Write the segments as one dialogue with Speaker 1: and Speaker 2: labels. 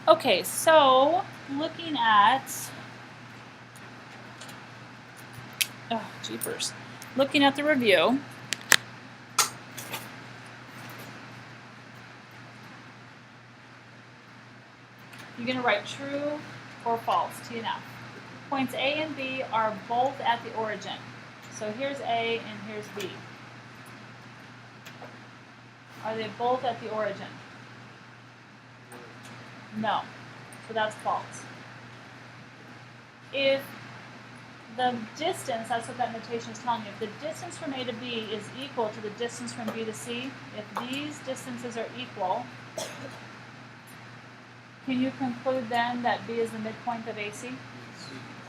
Speaker 1: Okay, so looking at, oh, jeepers. Looking at the review, you're going to write true or false, T and F. Points A and B are both at the origin. So here's A and here's B. Are they both at the origin? No. So that's false. If the distance, that's what that notation is telling you, if the distance from A to B is equal to the distance from B to C, if these distances are equal, can you conclude then that B is the midpoint of AC?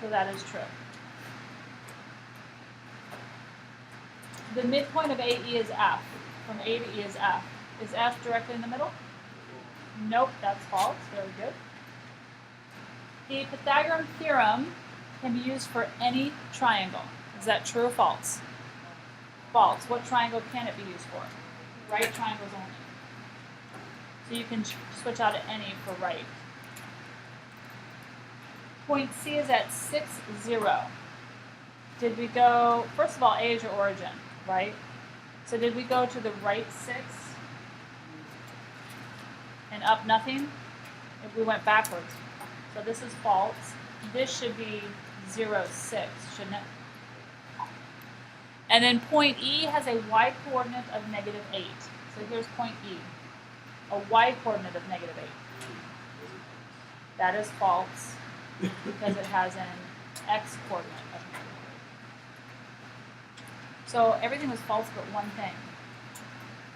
Speaker 1: So that is true. The midpoint of AE is F. From A to E is F. Is F directly in the middle? Nope, that's false. Very good. The Pythagorean theorem can be used for any triangle. Is that true or false? False. What triangle can it be used for? Right triangles only. So you can switch out any for right. Point C is at 6, 0. Did we go, first of all, A is your origin, right? So did we go to the right 6 and up nothing? If we went backwards. So this is false. This should be 0, 6, shouldn't it? And then point E has a y coordinate of negative 8. So here's point E, a y coordinate of negative 8. That is false because it has an x coordinate of negative 8. So everything was false but one thing.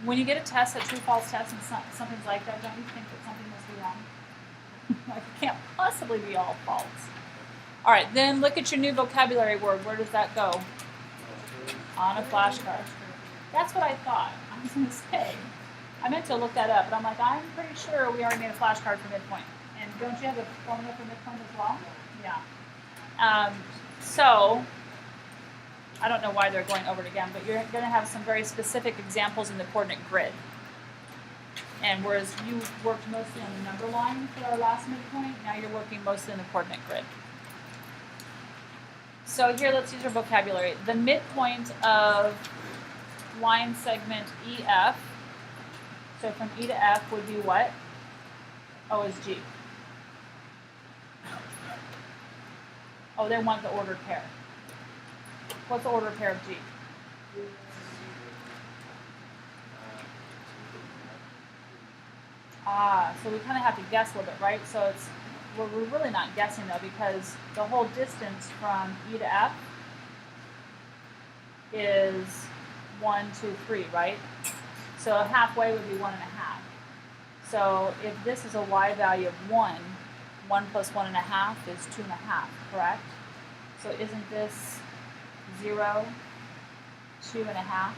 Speaker 1: When you get a test, a true-false test, and something's like that, don't you think that something must be wrong? Like, it can't possibly be all false. All right, then look at your new vocabulary word. Where does that go? On a flashcard. That's what I thought. I was going to say. I meant to look that up, but I'm like, I'm pretty sure we already made a flashcard for midpoint. And don't you have the formula for midpoint as well? Yeah. So, I don't know why they're going over it again, but you're going to have some very specific examples in the coordinate grid. And whereas you worked mostly on the number line for our last midpoint, now you're working mostly in the coordinate grid. So here, let's use our vocabulary. The midpoint of line segment EF, so from E to F would be what? O is G. Oh, they want the ordered pair. What's the ordered pair of G? So we kind of have to guess a little bit, right? So it's, well, we're really not guessing though, because the whole distance from E to F is 1, 2, 3, right? So halfway would be 1.5. So if this is a y value of 1, 1 plus 1.5 is 2.5, correct? So isn't this 0, 2.5?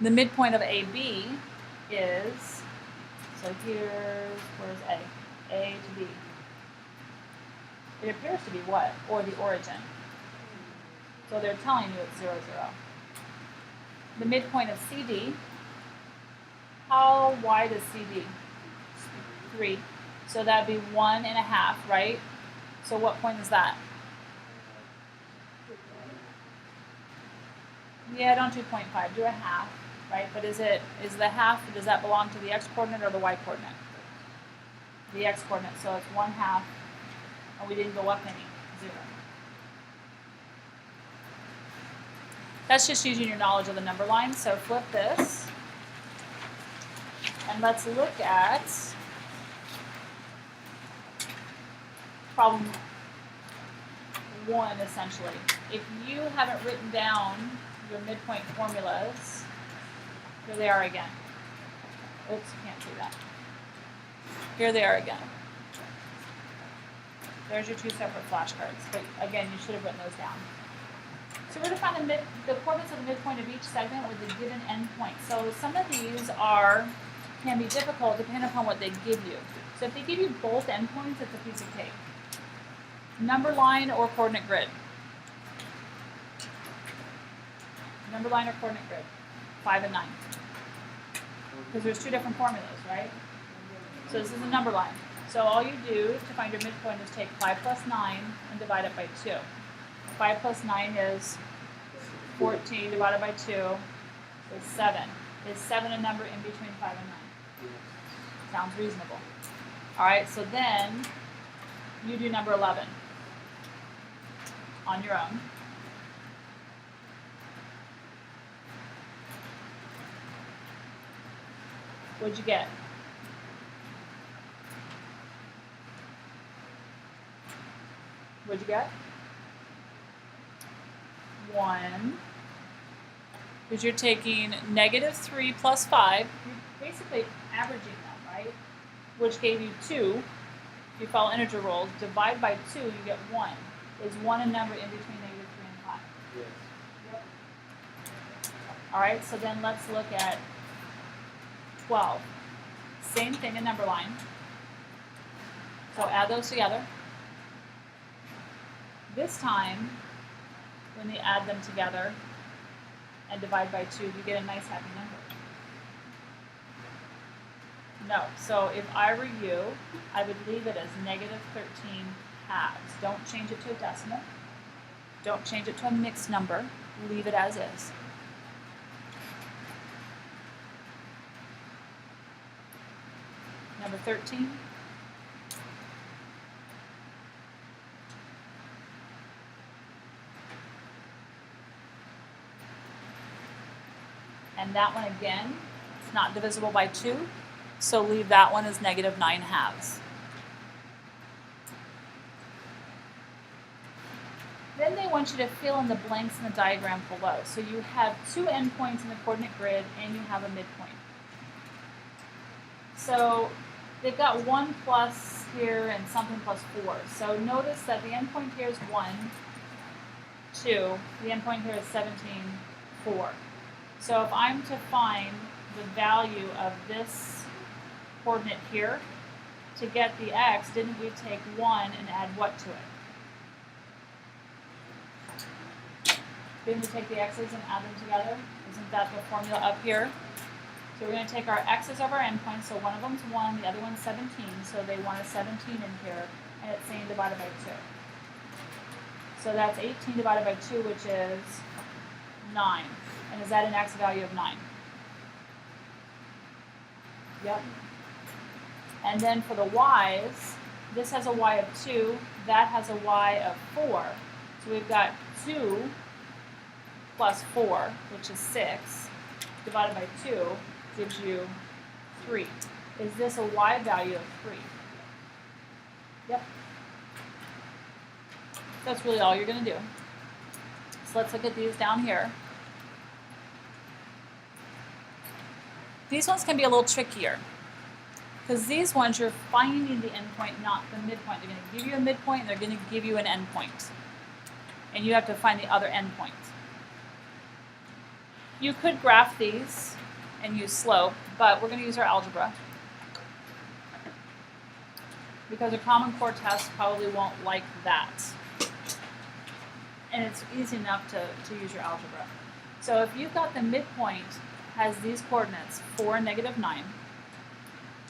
Speaker 1: The midpoint of AB is, so where's A? A to B. It appears to be what? Or the origin. So they're telling you it's 0, 0. The midpoint of CD, how wide is CD? 3. So that'd be 1.5, right? So what point is that? Yeah, don't do 0.5, do a half, right? But is the half, does that belong to the x coordinate or the y coordinate? The x coordinate, so it's 1/2, and we didn't go up any, 0. That's just using your knowledge of the number line. So flip this, and let's look at problem 1, essentially. If you haven't written down your midpoint formulas, here they are again. Oops, can't see that. Here they are again. There's your 2 separate flashcards, but again, you should have written those down. So we're going to find the coordinates of the midpoint of each segment with the given endpoint. So some of these can be difficult depending upon what they give you. So if they give you both endpoints, it's a piece of cake. Number line or coordinate grid? Number line or coordinate grid? 5 and 9. because there's two different formulas, right? So this is a number line. So all you do to find your midpoint is take 5 plus 9 and divide it by 2. 5 plus 9 is 14 divided by 2 is 7. Is 7 a number in between 5 and 9? Sounds reasonable. All right, so then you do number 11 on your own. What'd you get? What'd you get? 1. Because you're taking negative 3 plus 5. You're basically averaging them, right? Which gave you 2. If you follow integer rules, divide by 2, you get 1. Is 1 a number in between negative 3 and 5?
Speaker 2: Yes.
Speaker 1: Yep. All right, so then let's look at 12. Same thing, a number line. So add those together. This time, when you add them together and divide by 2, you get a nice happy number. No, so if I were you, I would leave it as negative 13 halves. Don't change it to a decimal. Don't change it to a mixed number. Leave it as is. Number 13. And that one again, it's not divisible by 2, so leave that one as negative 9 halves. Then they want you to fill in the blanks in the diagram below. So you have 2 endpoints in the coordinate grid and you have a midpoint. So they've got 1 plus here and something plus 4. So notice that the endpoint here is 1, 2. The endpoint here is 17, 4. So if I'm to find the value of this coordinate here, to get the x, didn't we take 1 and add what to it? Didn't we take the x's and add them together? Isn't that the formula up here? So we're going to take our x's of our endpoints, so one of them's 1, the other one's 17, so they want a 17 in here, and it's saying divided by 2. So that's 18 divided by 2, which is 9. And is that an x value of 9? Yep. And then for the y's, this has a y of 2, that has a y of 4. So we've got 2 plus 4, which is 6, divided by 2 gives you 3. Is this a y value of 3? Yep. That's really all you're going to do. So let's look at these down here. These ones can be a little trickier because these ones you're finding the endpoint, not the midpoint. They're going to give you a midpoint and they're going to give you an endpoint. And you have to find the other endpoint. You could graph these and use slope, but we're going to use our algebra because a Common Core test probably won't like that. And it's easy enough to use your algebra. So if you've got the midpoint has these coordinates, 4 and negative 9,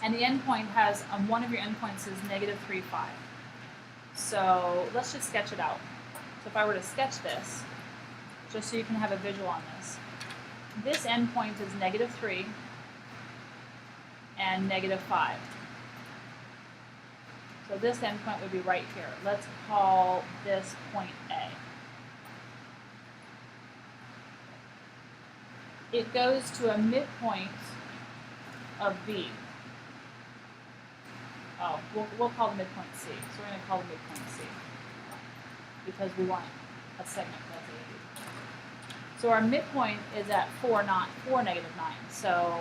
Speaker 1: and the endpoint has, one of your endpoints is negative 3, 5. So let's just sketch it out. So if I were to sketch this, just so you can have a visual on this endpoint is negative 3 and negative 5. So this endpoint would be right here. Let's call this point A. It goes to a midpoint of B. Oh, we'll call the midpoint C. So we're going to call the midpoint C because we want a segment that's 80. So our midpoint is at 4, not 4, negative 9. So,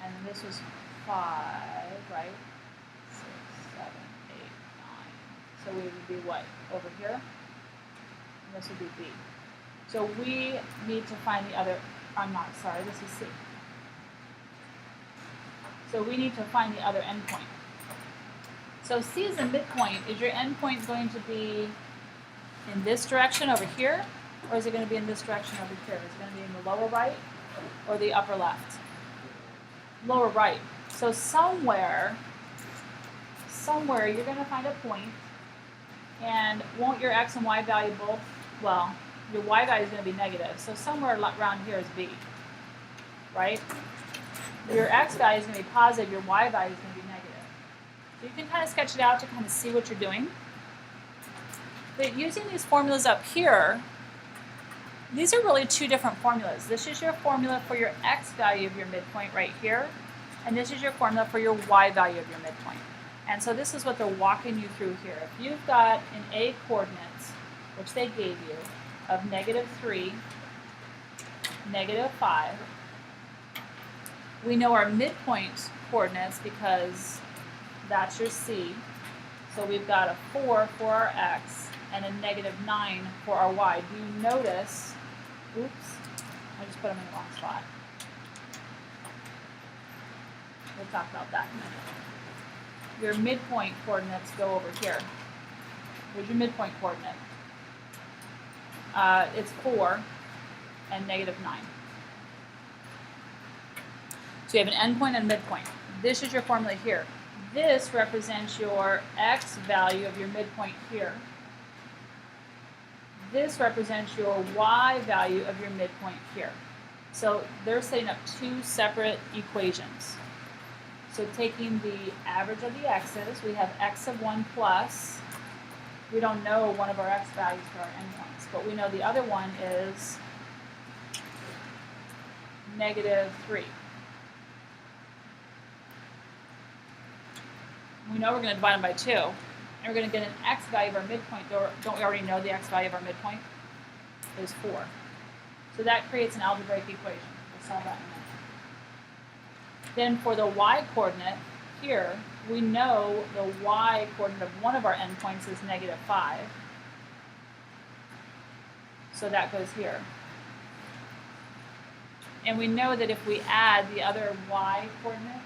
Speaker 1: and then this was 5, right? 6, 7, 8, 9. So we would be what? Over here? And this would be B. So we need to find the other, I'm not, sorry, this is C. So we need to find the other endpoint. So C is the midpoint. Is your endpoint going to be in this direction over here? Or is it going to be in this direction over here? Is it going to be in the lower right or the upper left? Lower right. So somewhere you're going to find a point, and won't your x and y value both, well, your y value is going to be negative, so somewhere around here is b, right? Your x value is going to be positive, your y value is going to be negative. So you can kind of sketch it out to kind of see what you're doing. But using these formulas up here, these are really two different formulas. This is your formula for your x value of your midpoint right here, and this is your formula for your y value of your midpoint. And so this is what they're walking you through here. If you've got an a coordinates, which they gave you, of -3, -5, we know our midpoint coordinates because that's your c. So we've got a 4 for our x and a -9 for our y. Do you notice, oops, I just put them in the wrong spot. We'll talk about that in a minute. Your midpoint coordinates go over here. Where's your midpoint coordinate? It's 4 and -9. So you have an endpoint and midpoint. This is your formula here. This represents your x value of your midpoint here. This represents your y value of your midpoint here. So they're setting up two separate equations. So taking the average of the x's, we have x of 1 plus, we don't know one of our x values for our endpoints, but we know the other one is -3. We know we're going to divide them by 2, and we're going to get an x value of our midpoint. Don't we already know the x value of our midpoint? Is 4. So that creates an algebraic equation. We'll solve that in a minute. Then for the y coordinate, here, we know the y coordinate of one of our endpoints is -5. So that goes here. And we know that if we add the other y coordinate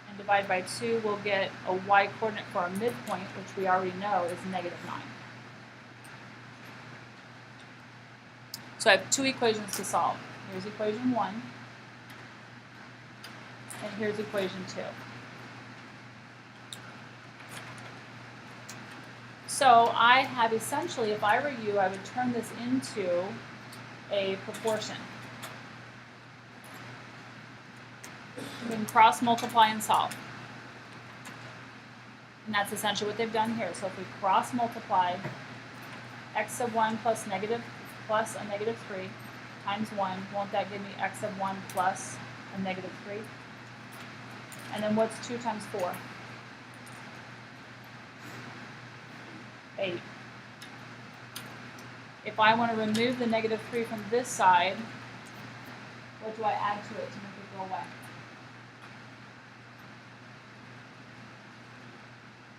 Speaker 1: and divide by 2, we'll get a y coordinate for our midpoint, which we already know is -9. So I have two equations to solve. Here's equation 1, and here's equation 2. So I have essentially, if I were you, I would turn this into a proportion. We can cross multiply and solve. And that's essentially what they've done here. So if we cross multiply x of 1 plus a -3 times 1, won't that give me x of 1 plus a -3? And then what's 2 times 4? 8. If I want to remove the -3 from this side, what do I add to it to make it go away?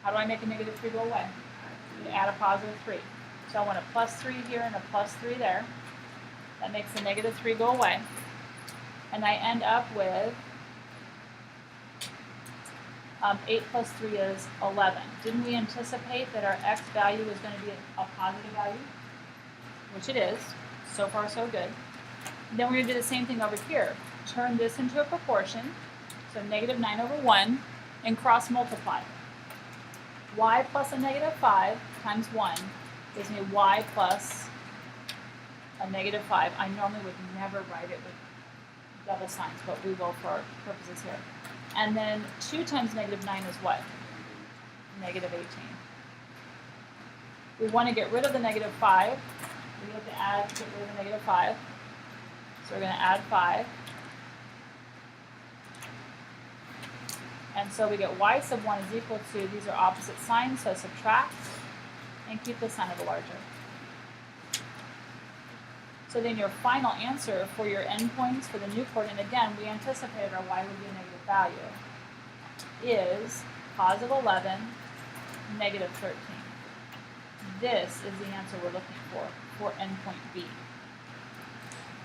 Speaker 1: How do I make a -3 go away? You add a +3. So I want a +3 here and a +3 there. That makes the -3 go away. And I end up with 8 plus 3 is 11. Didn't we anticipate that our x value was going to be a positive value? Which it is. So far, so good. Then we're going to do the same thing over here. Turn this into a proportion. So -9 over 1 and cross multiply. Y plus a -5 times 1 gives me y plus a -5. I normally would never write it with double signs, but we will for our purposes here. And then 2 times -9 is what? -18. We want to get rid of the -5. We have to add to get rid of the -5. So we're going to add 5. And so we get y sub 1 is equal to, these are opposite signs, so subtract and keep the sign of the larger. So then your final answer for your endpoints for the new coordinate, again, we anticipated our y would be a negative value, is +11, -13. This is the answer we're looking for endpoint B.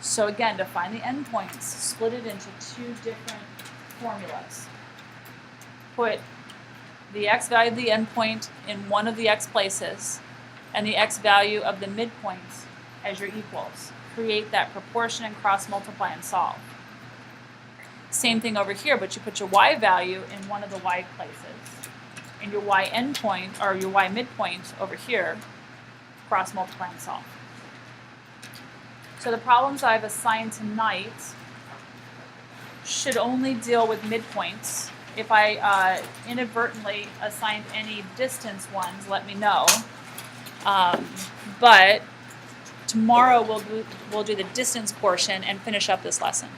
Speaker 1: So again, to find the endpoints, split it into two different formulas. Put the x value of the endpoint in one of the x places and the x value of the midpoints as your equals. Create that proportion and cross multiply and solve. Same thing over here, but you put your y value in one of the y places, and your y endpoint, or your y midpoint over here, cross multiply and solve. So the problems I've assigned tonight should only deal with midpoints. If I inadvertently assigned any distance ones, let me know. But tomorrow we'll do the distance portion and finish up this lesson.